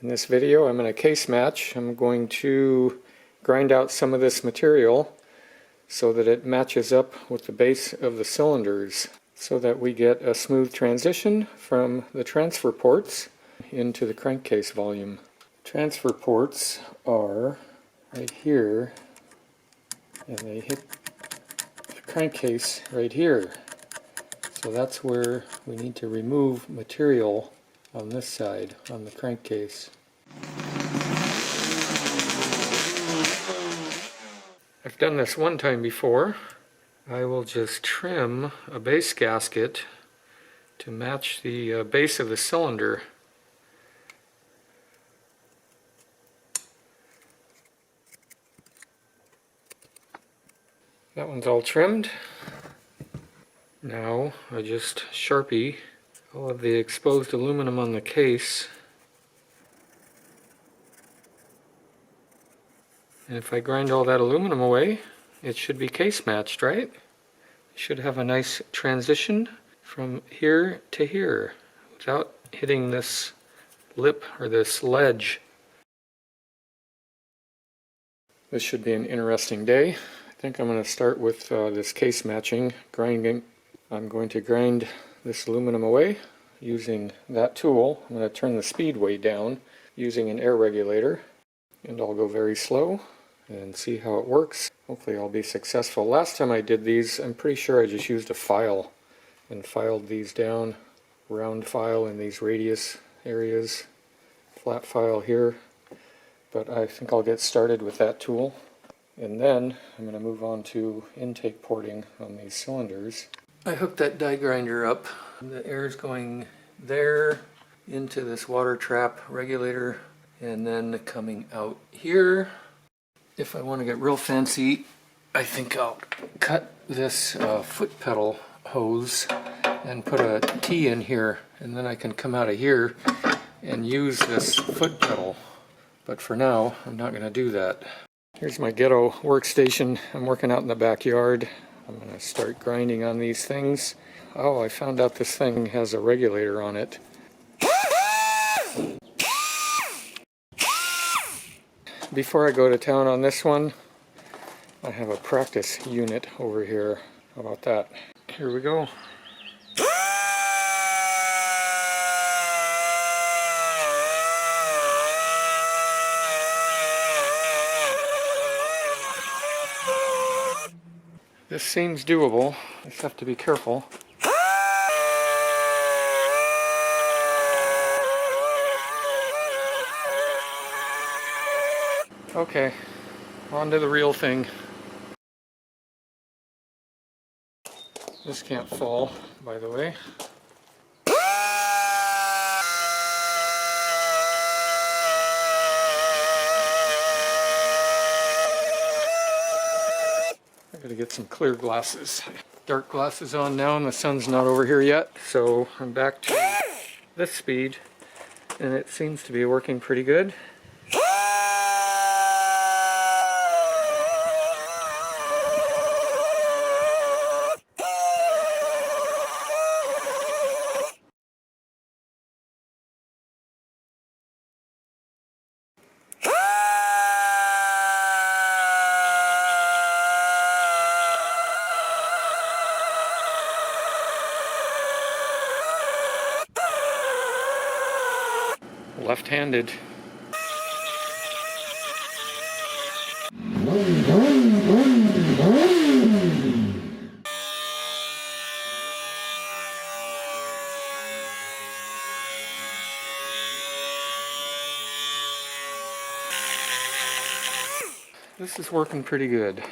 In this video I'm going to case match. I'm going to grind out some of this material so that it matches up with the base of the cylinders so that we get a smooth transition from the transfer ports into the crankcase volume. Transfer ports are right here and they hit the crankcase right here. So that's where we need to remove material on this side, on the crankcase. I've done this one time before. I will just trim a base gasket to match the base of the cylinder. That one's all trimmed. Now I just Sharpie all of the exposed aluminum on the case. And if I grind all that aluminum away, it should be case matched, right? It should have a nice transition from here to here without hitting this lip or this ledge. This should be an interesting day. I think I'm going to start with this case matching, grinding. I'm going to grind this aluminum away using that tool. I'm going to turn the speed way down using an air regulator, and I'll go very slow and see how it works. Hopefully I'll be successful. Last time I did these, I'm pretty sure I just used a file and filed these down. Round file in these radius areas, flat file here. But I think I'll get started with that tool. And then I'm going to move on to intake porting on these cylinders. I hooked that die grinder up. The air is going there into this water trap regulator and then coming out here. If I want to get real fancy, I think I'll cut this foot pedal hose and put a T in here, and then I can come out of here and use this foot pedal. But for now, I'm not going to do that. Here's my Ghetto Workstation. I'm working out in the backyard. I'm going to start grinding on these things. Oh, I found out this thing has a regulator on it. Before I go to town on this one, I have a practice unit over here. How about that? Here we go. This seems doable. I just have to be careful. Okay, on to the real thing. This can't fall, by the way. I gotta get some clear glasses. Dark glasses on now and the sun's not over here yet, so I'm back to this speed and it seems to be working pretty good. Left-handed. This is working pretty good.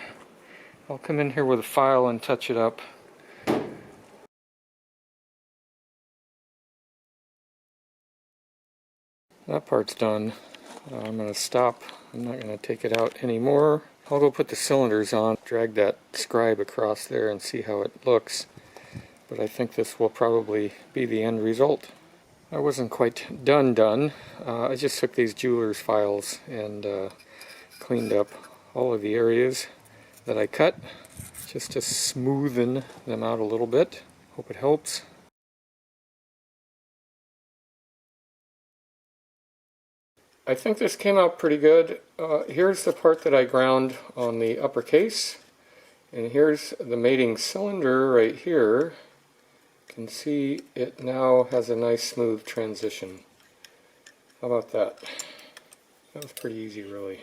I'll come in here with a file and touch it up. That part's done. I'm going to stop. I'm not going to take it out anymore. I'll go put the cylinders on, drag that scribe across there and see how it looks. But I think this will probably be the end result. I wasn't quite done. I just took these jeweler's files and cleaned up all of the areas that I cut just to smoothen them out a little bit. Hope it helps. I think this came out pretty good. Here's the part that I ground on the upper case, and here's the mating cylinder right here. You can see it now has a nice smooth transition. How about that? That was pretty easy, really.